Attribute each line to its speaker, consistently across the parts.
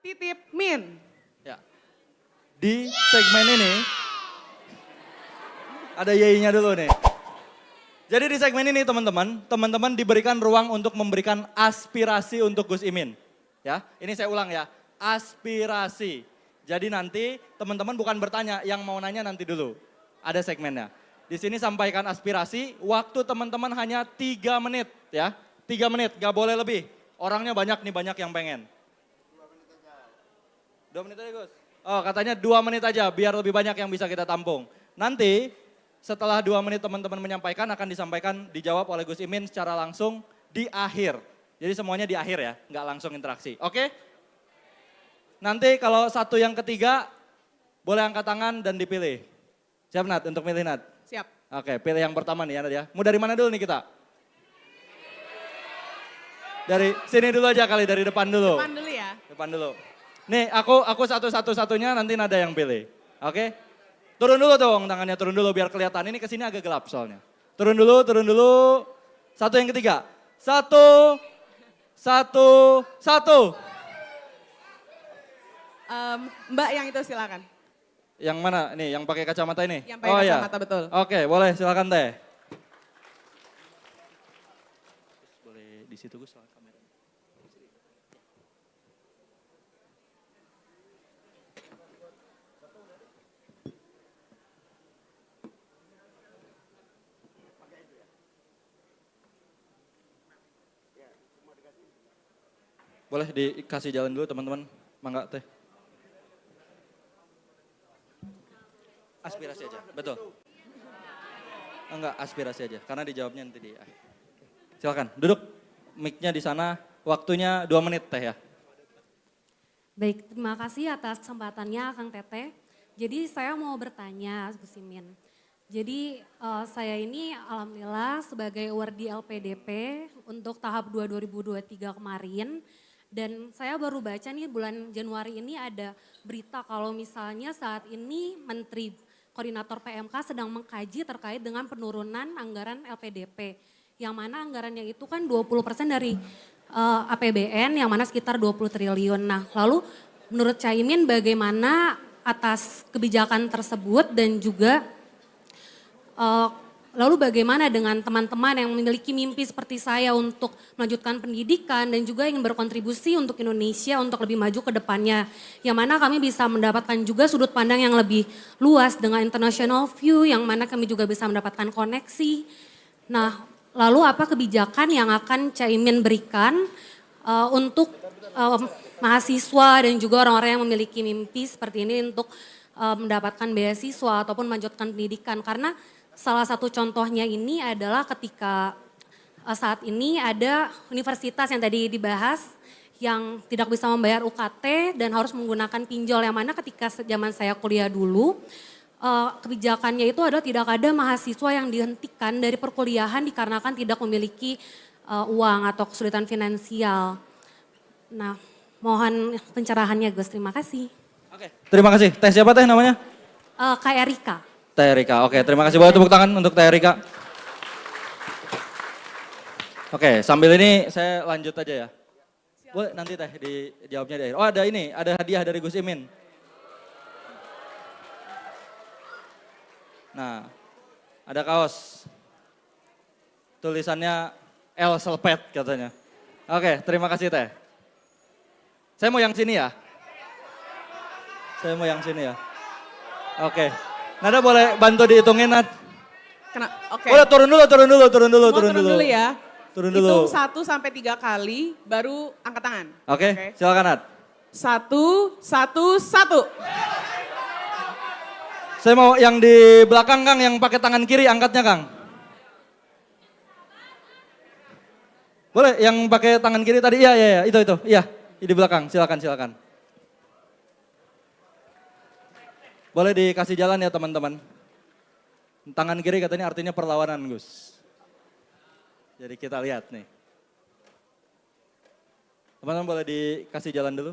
Speaker 1: Titip Min.
Speaker 2: Ya. Di segmen ini, ada yainya dulu nih. Jadi di segmen ini teman-teman diberikan ruang untuk memberikan aspirasi untuk Gus Imin. Ya, ini saya ulang ya, aspirasi. Jadi nanti teman-teman bukan bertanya, yang mau nanya nanti dulu. Ada segmennya. Di sini sampaikan aspirasi, waktu teman-teman hanya 3 menit ya. 3 menit, gak boleh lebih. Orangnya banyak nih, banyak yang pengen. 2 menit aja Gus. Oh katanya 2 menit aja biar lebih banyak yang bisa kita tampung. Nanti setelah 2 menit teman-teman menyampaikan akan disampaikan, dijawab oleh Gus Imin secara langsung di akhir. Jadi semuanya di akhir ya, nggak langsung interaksi. Oke? Nanti kalau satu yang ketiga boleh angkat tangan dan dipilih. Siap Nat untuk milih Nat?
Speaker 1: Siap.
Speaker 2: Oke pilih yang pertama nih ya Nat ya. Mau dari mana dulu nih kita? Dari sini dulu aja kali, dari depan dulu.
Speaker 1: Depan dulu ya.
Speaker 2: Depan dulu. Nih aku satu-satunya nanti Nada yang pilih. Oke? Turun dulu dong tangannya, turun dulu biar kelihatan. Ini kesini agak gelap soalnya. Turun dulu, turun dulu. Satu yang ketiga. Satu.
Speaker 1: Mbak yang itu silakan.
Speaker 2: Yang mana? Nih yang pakai kacamata ini?
Speaker 1: Yang pakai kacamata betul.
Speaker 2: Oke boleh silakan Teh. Boleh di situ Gus soal kamera. Boleh dikasih jalan dulu teman-teman. Mangga Teh. Aspirasi aja, betul. Enggak, aspirasi aja, karena dijawabnya nanti di akhir. Silakan, duduk. Mic-nya di sana, waktunya 2 menit Teh ya.
Speaker 3: Baik, terima kasih atas kesempatannya Kang Teteh. Jadi saya mau bertanya Gus Imin. Jadi saya ini alhamdulillah sebagai awardee LPDP untuk tahap 2 2023 kemarin. Dan saya baru baca nih bulan Januari ini ada berita kalau misalnya saat ini Menteri Koordinator PMK sedang mengkaji terkait dengan penurunan anggaran LPDP. Yang mana anggarannya itu kan 20% dari APBN yang mana sekitar 20 triliun. Nah lalu menurut Caimin bagaimana atas kebijakan tersebut dan juga lalu bagaimana dengan teman-teman yang memiliki mimpi seperti saya untuk melanjutkan pendidikan dan juga ingin berkontribusi untuk Indonesia untuk lebih maju ke depannya. Yang mana kami bisa mendapatkan juga sudut pandang yang lebih luas dengan international view yang mana kami juga bisa mendapatkan koneksi. Nah lalu apa kebijakan yang akan Caimin berikan untuk mahasiswa dan juga orang-orang yang memiliki mimpi seperti ini untuk mendapatkan beasiswa ataupun melanjutkan pendidikan. Karena salah satu contohnya ini adalah ketika saat ini ada universitas yang tadi dibahas yang tidak bisa membayar UKT dan harus menggunakan pinjol, yang mana ketika zaman saya kuliah dulu kebijakannya itu adalah tidak ada mahasiswa yang dihentikan dari perkuliahan dikarenakan tidak memiliki uang atau kesulitan finansial. Nah mohon pencerahannya Gus, terima kasih.
Speaker 2: Oke, terima kasih. Teh siapa Teh namanya?
Speaker 3: Kak Erika.
Speaker 2: Teh Erika, oke terima kasih. Boleh tepuk tangan untuk Teh Erika. Oke, sambil ini saya lanjut aja ya. Boleh nanti Teh dijawabnya di akhir. Oh ada ini, ada hadiah dari Gus Imin. Nah, ada kaos. Tulisannya El Selpet katanya. Oke, terima kasih Teh. Saya mau yang sini ya. Saya mau yang sini ya. Oke. Nada boleh bantu dihitungin Nad?
Speaker 1: Oke.
Speaker 2: Boleh turun dulu.
Speaker 1: Semua turun dulu ya.
Speaker 2: Turun dulu.
Speaker 1: Hitung 1 sampai 3 kali baru angkat tangan.
Speaker 2: Oke, silakan Nad.
Speaker 1: 1.
Speaker 2: Saya mau yang di belakang Kang, yang pakai tangan kiri angkatnya Kang. Boleh yang pakai tangan kiri tadi, iya itu, iya di belakang, silakan. Boleh dikasih jalan ya teman-teman. Tangan kiri katanya artinya perlawanan Gus. Jadi kita lihat nih. Teman-teman boleh dikasih jalan dulu.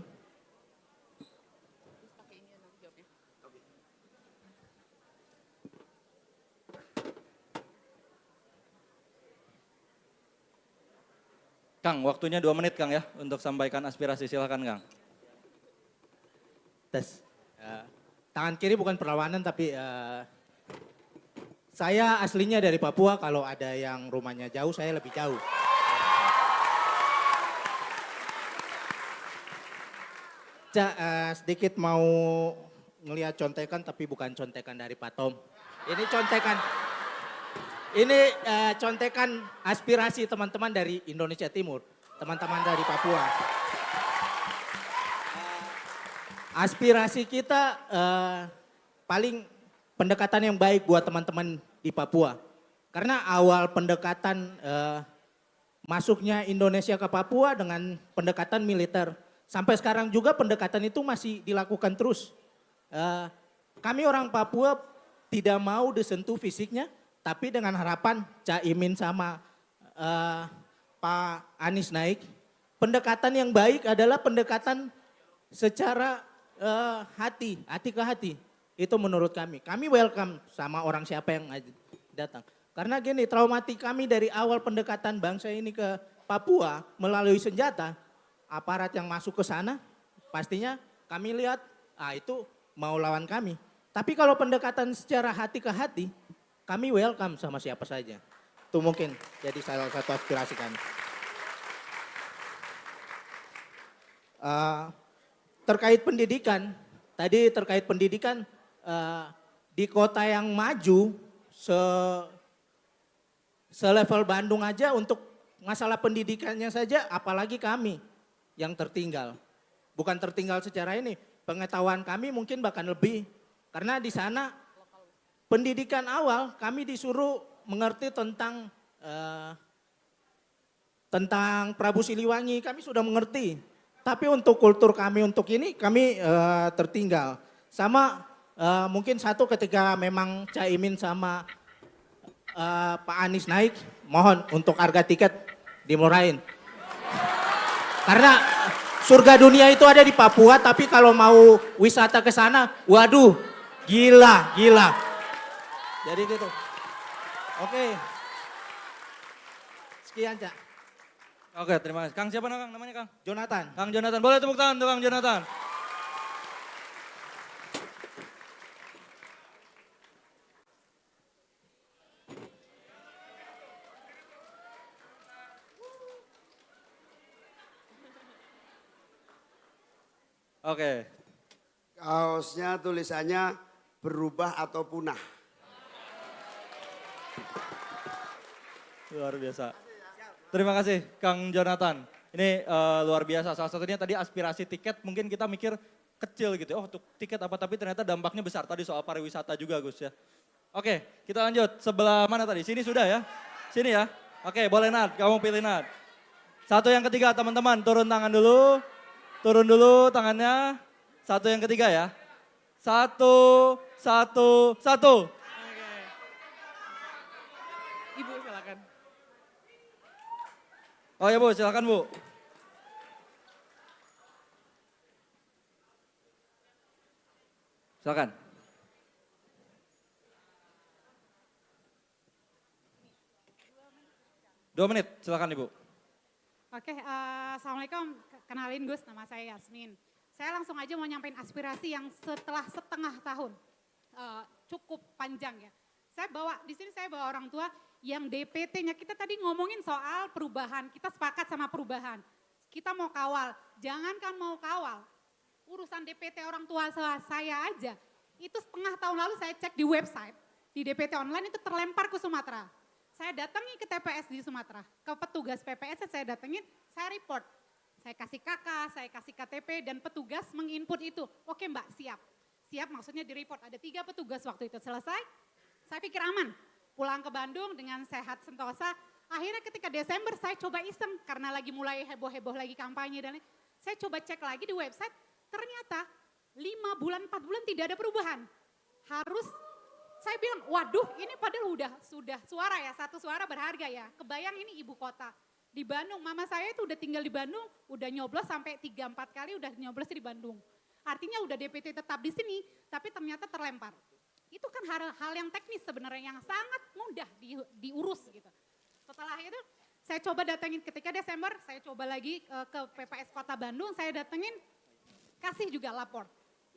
Speaker 2: Kang, waktunya 2 menit Kang ya untuk sampaikan aspirasi, silakan Kang.
Speaker 4: atas. Tangan kiri bukan perlawanan tapi saya aslinya dari Papua, kalau ada yang rumahnya jauh saya lebih jauh. Cak, sedikit mau ngelihat contekan tapi bukan contekan dari Pak Tom. Ini contekan aspirasi teman-teman dari Indonesia Timur, teman-teman dari Papua. Aspirasi kita paling pendekatan yang baik buat teman-teman di Papua. Karena awal pendekatan masuknya Indonesia ke Papua dengan pendekatan militer. Sampai sekarang juga pendekatan itu masih dilakukan terus. Kami orang Papua tidak mau disentuh fisiknya, tapi dengan harapan Cak Imin sama Pak Anies naik. Pendekatan yang baik adalah pendekatan secara hati ke hati. Itu menurut kami. Kami welcome sama orang siapa yang datang. Karena gini, traumatik kami dari awal pendekatan bangsa ini ke Papua melalui senjata. Aparat yang masuk ke sana pastinya kami lihat, itu mau lawan kami. Tapi kalau pendekatan secara hati ke hati, kami welcome sama siapa saja. Itu mungkin jadi salah satu aspirasi kami. Terkait pendidikan, di kota yang maju selevel Bandung aja untuk masalah pendidikannya saja, apalagi kami yang tertinggal. Bukan tertinggal secara ini, pengetahuan kami mungkin bahkan lebih. Karena di sana pendidikan awal kami disuruh mengerti tentang Prabu Siliwangi, kami sudah mengerti. Tapi untuk kultur kami untuk ini kami tertinggal. Sama mungkin satu ketika memang Caimin sama Pak Anies naik, mohon untuk harga tiket dimurahin. Karena surga dunia itu ada di Papua, tapi kalau mau wisata ke sana, waduh, gila. Jadi gitu. Oke. Sekian, Cak.
Speaker 2: Oke, terima kasih. Kang siapa Kang namanya Kang?
Speaker 4: Jonathan.
Speaker 2: Kang Jonathan, boleh tepuk tangan untuk Kang Jonathan. Oke.
Speaker 5: Kaosnya tulisannya berubah atau punah.
Speaker 2: Luar biasa. Terima kasih Kang Jonathan. Ini luar biasa. Salah satunya tadi aspirasi tiket mungkin kita mikir kecil gitu. Oh untuk tiket apa, tapi ternyata dampaknya besar tadi soal pariwisata juga Gus ya. Oke, kita lanjut. Sebelah mana tadi? Sini sudah ya? Sini ya? Oke, boleh Nat, kamu pilih Nat. Satu yang ketiga teman-teman, turun tangan dulu. Turun dulu tangannya. Satu yang ketiga ya. Satu.
Speaker 1: Oke. Ibu silakan.
Speaker 2: Oh ya Bu, silakan Bu. Silakan. Dua menit, silakan Ibu.
Speaker 6: Oke, Assalamualaikum. Kenalin Gus, nama saya Yasmin. Saya langsung aja mau nyampein aspirasi yang setelah setengah tahun. Cukup panjang ya. Di sini saya bawa orang tua yang DPT-nya. Kita tadi ngomongin soal perubahan, kita sepakat sama perubahan. Kita mau kawal, jangankan mau kawal. Urusan DPT orang tua saya aja. Itu setengah tahun lalu saya cek di website, di DPT online itu terlempar ke Sumatera. Saya datangi ke TPS di Sumatera, ke petugas PPS saya datengin, saya report. Saya kasih KK, saya kasih KTP dan petugas menginput itu. Oke Mbak, siap. Siap maksudnya di report, ada 3 petugas waktu itu selesai. Saya pikir aman, pulang ke Bandung dengan sehat sentosa. Akhirnya ketika Desember saya coba iseng, karena lagi mulai heboh-heboh lagi kampanye dan lain. Saya coba cek lagi di website, ternyata 5 bulan, 4 bulan tidak ada perubahan. Saya bilang, waduh ini padahal sudah suara ya, satu suara berharga ya. Kebayang ini ibu kota. Di Bandung, mama saya itu udah tinggal di Bandung, udah nyoblos sampai 3-4 kali udah nyoblos di Bandung. Artinya udah DPT tetap di sini, tapi ternyata terlempar. Itu kan hal yang teknis sebenarnya yang sangat mudah diurus gitu. Setelah itu saya coba datengin ketika Desember, saya coba lagi ke PPS Kota Bandung, saya datengin, kasih juga lapor.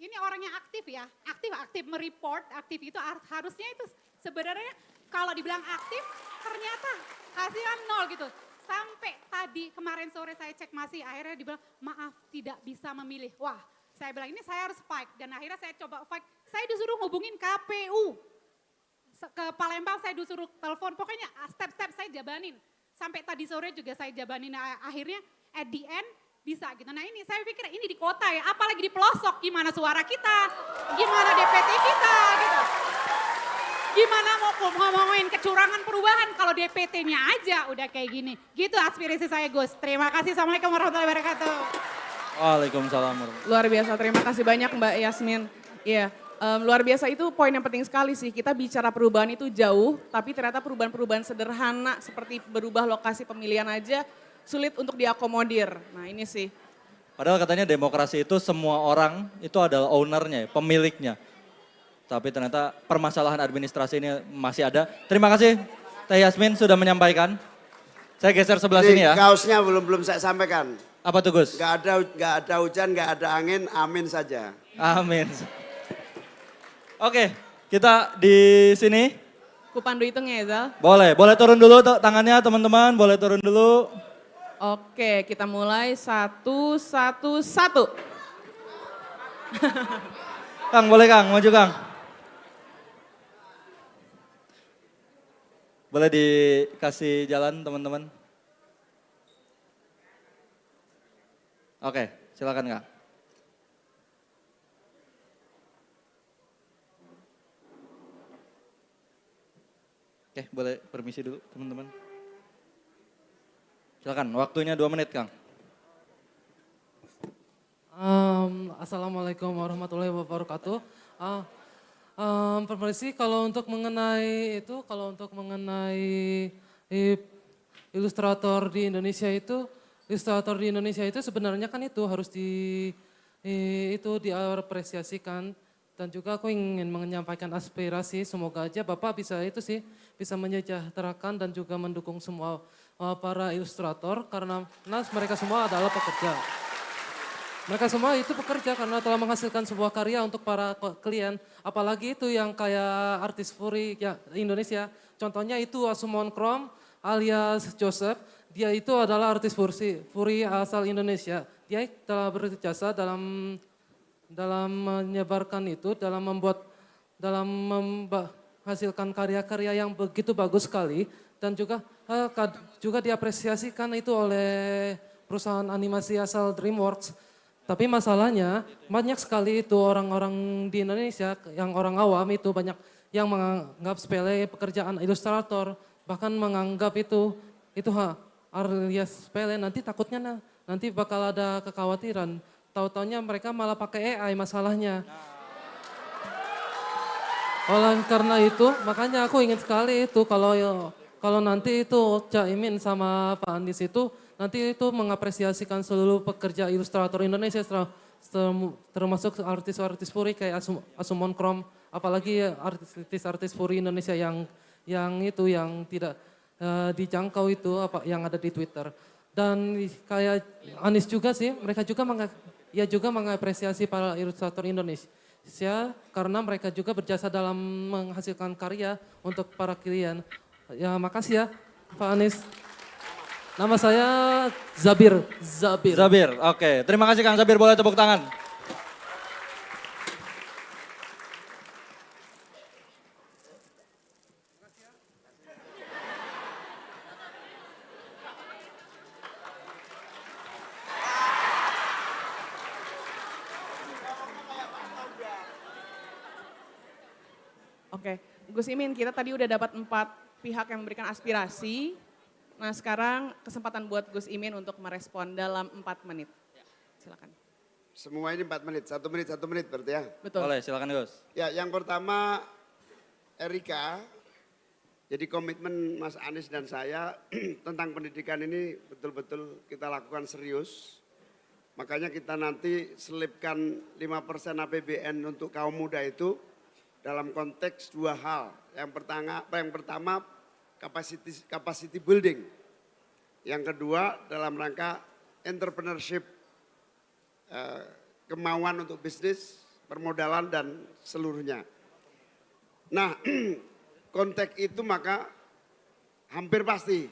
Speaker 6: ini orang yang aktif ya, aktif mereport, aktif itu harusnya itu sebenarnya kalau dibilang aktif ternyata hasilnya nol gitu. Sampai tadi kemarin sore saya cek masih akhirnya dibilang maaf tidak bisa memilih. Wah saya bilang ini saya harus fight dan akhirnya saya coba fight. Saya disuruh hubungin KPU. Ke Palembang saya disuruh telepon, pokoknya step-step saya jabanin. Sampai tadi sore juga saya jabanin, akhirnya at the end bisa gitu. Nah ini saya pikir ini di kota ya, apalagi di pelosok, gimana suara kita, gimana DPT kita gitu. Gimana mau ngomongin kecurangan perubahan kalau DPT-nya aja udah kayak gini. Gitu aspirasi saya Gus. Terima kasih, Assalamualaikum warahmatullahi wabarakatuh.
Speaker 2: Waalaikumsalam warahmatullahi.
Speaker 1: Luar biasa, terima kasih banyak Mbak Yasmin. Iya, luar biasa itu poin yang penting sekali sih. Kita bicara perubahan itu jauh, tapi ternyata perubahan-perubahan sederhana seperti berubah lokasi pemilihan aja sulit untuk diakomodir. Nah ini sih.
Speaker 2: Padahal katanya demokrasi itu semua orang itu adalah ownernya, pemiliknya. Tapi ternyata permasalahan administrasi ini masih ada. Terima kasih Teh Yasmin sudah menyampaikan. Saya geser sebelah sini ya.
Speaker 5: Kaosnya belum saya sampaikan.
Speaker 2: Apa tuh Gus?
Speaker 5: Gak ada hujan, gak ada angin, amin saja.
Speaker 2: Amin. Oke, kita di sini.
Speaker 1: Kupandu hitungnya ya Zal.
Speaker 2: Boleh turun dulu tangannya teman-teman, boleh turun dulu.
Speaker 1: Oke, kita mulai 1, 1, 1.
Speaker 2: Kang, boleh Kang, maju Kang. Boleh dikasih jalan teman-teman. Oke, silakan Kang. Oke, boleh permisi dulu teman-teman. Silakan, waktunya 2 menit Kang.
Speaker 7: Assalamualaikum warahmatullahi wabarakatuh. Permisi kalau untuk mengenai ilustrator di Indonesia itu sebenarnya kan itu harus diapresiasikan. Dan juga aku ingin menyampaikan aspirasi, semoga aja Bapak bisa menyejahterakan dan juga mendukung semua para ilustrator karena mereka semua adalah pekerja. Mereka semua itu pekerja karena telah menghasilkan sebuah karya untuk para klien. Apalagi itu yang kayak artis Furi ya, Indonesia. Contohnya itu Asumon Krom alias Joseph. Dia itu adalah artis Furi asal Indonesia. Dia telah berjasa dalam menyebarkan itu, dalam menghasilkan karya-karya yang begitu bagus sekali. Dan juga diapresiasikan itu oleh perusahaan animasi asal DreamWorks. Tapi masalahnya banyak sekali itu orang-orang di Indonesia yang orang awam itu banyak yang menganggap sepele pekerjaan ilustrator, bahkan menganggap itu alias sepele, nanti takutnya nanti bakal ada kekhawatiran. Tahu-taunya mereka malah pakai AI masalahnya. Oleh karena itu, makanya aku ingin sekali itu kalau nanti itu Cak Imin sama Pak Andis itu nanti itu mengapresiasikan seluruh pekerja ilustrator Indonesia termasuk artis-artis Puri kayak Asumon Krom, apalagi artis-artis Puri Indonesia yang tidak dijangkau itu yang ada di Twitter. Dan kayak Anis juga sih, mereka juga mengapresiasi para ilustrator Indonesia karena mereka juga berjasa dalam menghasilkan karya untuk para klien. Ya makasih ya Pak Anis. Nama saya Zabir.
Speaker 2: Oke. Terima kasih Kang Zabir, boleh tepuk tangan.
Speaker 1: Oke, Gus Imin, kita tadi udah dapat 4 pihak yang memberikan aspirasi. Nah sekarang kesempatan buat Gus Imin untuk merespon dalam 4 menit. Silakan.
Speaker 5: Semua ini 4 menit, 1 menit berarti ya.
Speaker 1: Betul.
Speaker 2: Boleh, silakan Gus.
Speaker 5: Ya yang pertama Erika, jadi komitmen Mas Anies dan saya tentang pendidikan ini betul-betul kita lakukan serius. Makanya kita nanti selipkan 5% APBN untuk kaum muda itu dalam konteks 2 hal. Yang pertama capacity building. Yang kedua dalam rangka entrepreneurship, kemauan untuk bisnis permodalan dan seluruhnya. Nah, konteks itu maka hampir pasti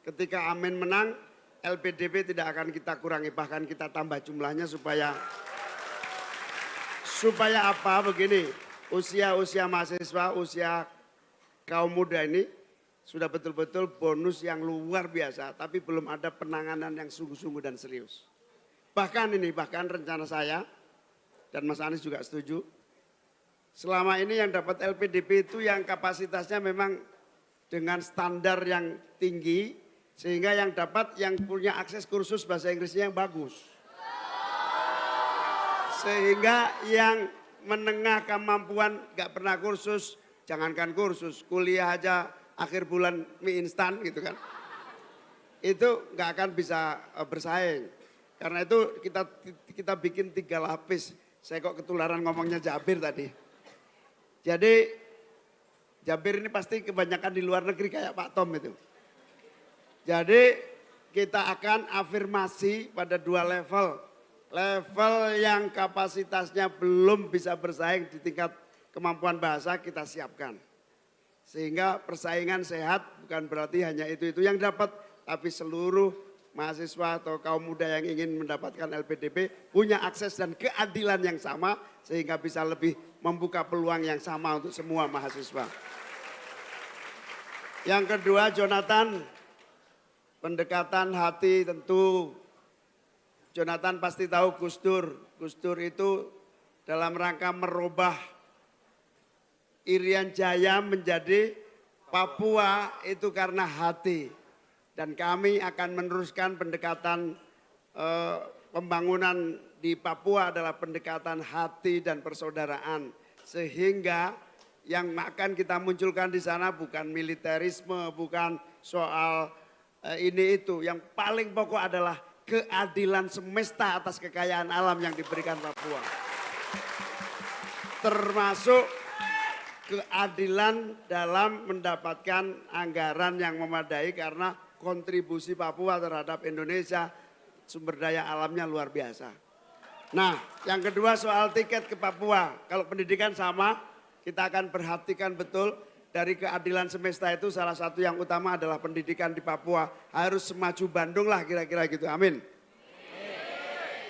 Speaker 5: ketika Amin menang, LPDP tidak akan kita kurangi, bahkan kita tambah jumlahnya supaya apa begini, usia mahasiswa, usia kaum muda ini sudah betul-betul bonus yang luar biasa, tapi belum ada penanganan yang sungguh-sungguh dan serius. Bahkan rencana saya, dan Mas Anies juga setuju, selama ini yang dapat LPDP itu yang kapasitasnya memang dengan standar yang tinggi, sehingga yang dapat yang punya akses kursus bahasa Inggrisnya yang bagus. Sehingga yang menengah kemampuan gak pernah kursus, jangankan kursus, kuliah aja akhir bulan mie instan gitu kan. Itu gak akan bisa bersaing. Karena itu kita bikin 3 lapis. Saya kok ketularan ngomongnya Jabir tadi. Jadi Jabir ini pasti kebanyakan di luar negeri kayak Pak Tom itu. Jadi kita akan afirmasi pada 2 level. Level yang kapasitasnya belum bisa bersaing di tingkat kemampuan bahasa kita siapkan. Sehingga persaingan sehat bukan berarti hanya itu yang dapat. Tapi seluruh mahasiswa atau kaum muda yang ingin mendapatkan LPDP punya akses dan keadilan yang sama. Sehingga bisa lebih membuka peluang yang sama untuk semua mahasiswa. Yang kedua Jonathan, pendekatan hati tentu. Jonathan pasti tahu Gus Dur. Gus Dur itu dalam rangka merubah Irian Jaya menjadi Papua itu karena hati. Dan kami akan meneruskan pendekatan pembangunan di Papua adalah pendekatan hati dan persaudaraan. Sehingga yang akan kita munculkan di sana bukan militerisme, bukan soal ini itu. Yang paling pokok adalah keadilan semesta atas kekayaan alam yang diberikan Papua. Termasuk keadilan dalam mendapatkan anggaran yang memadai karena kontribusi Papua terhadap Indonesia sumber daya alamnya luar biasa. Nah, yang kedua soal tiket ke Papua. Kalau pendidikan sama, kita akan perhatikan betul. Dari keadilan semesta itu salah satu yang utama adalah pendidikan di Papua. Harus semaju Bandung lah kira-kira gitu, amin.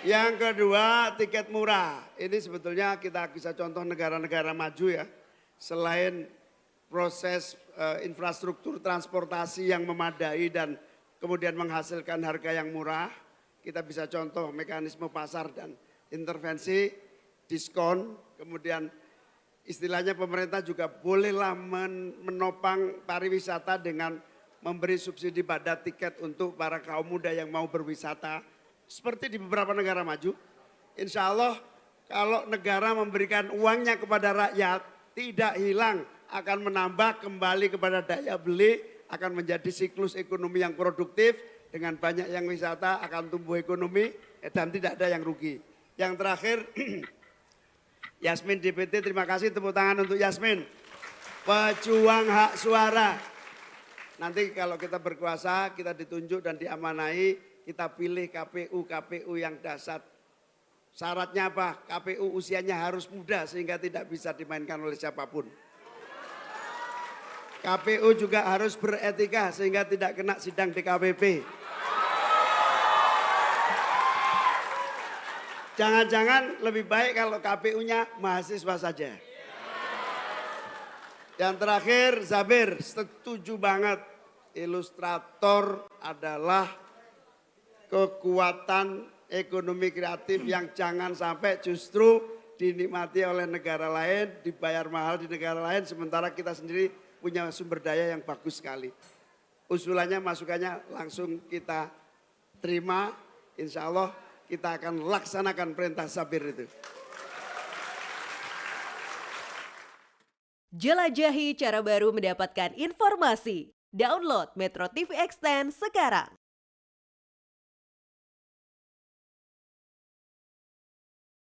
Speaker 5: Yang kedua tiket murah. Ini sebetulnya kita bisa contoh negara-negara maju ya. Selain proses infrastruktur transportasi yang memadai dan kemudian menghasilkan harga yang murah. Kita bisa contoh mekanisme pasar dan intervensi, diskon, kemudian istilahnya pemerintah juga bolehlah menopang pariwisata dengan memberi subsidi pada tiket untuk para kaum muda yang mau berwisata. Seperti di beberapa negara maju. Insya Allah kalau negara memberikan uangnya kepada rakyat tidak hilang. Akan menambah kembali kepada daya beli. Akan menjadi siklus ekonomi yang produktif. Dengan banyak yang wisata akan tumbuh ekonomi dan tidak ada yang rugi. Yang terakhir Yasmin DPT, terima kasih, tepuk tangan untuk Yasmin. Pejuang hak suara. Nanti kalau kita berkuasa, kita ditunjuk dan diamanai, kita pilih KPU yang dahsyat. Syaratnya apa? KPU usianya harus muda sehingga tidak bisa dimainkan oleh siapapun. KPU juga harus beretika sehingga tidak kena sidang DKPP. Jangan-jangan lebih baik kalau KPU-nya mahasiswa saja. Yang terakhir, Zabir, setuju banget. Ilustrator adalah kekuatan ekonomi kreatif yang jangan sampai justru dinikmati oleh negara lain, dibayar mahal di negara lain, sementara kita sendiri punya sumber daya yang bagus sekali. Usulannya, masukannya langsung kita terima, insya Allah kita akan laksanakan perintah Zabir itu.
Speaker 8: Jelajahi cara baru mendapatkan informasi. Download Metro TV Extend sekarang.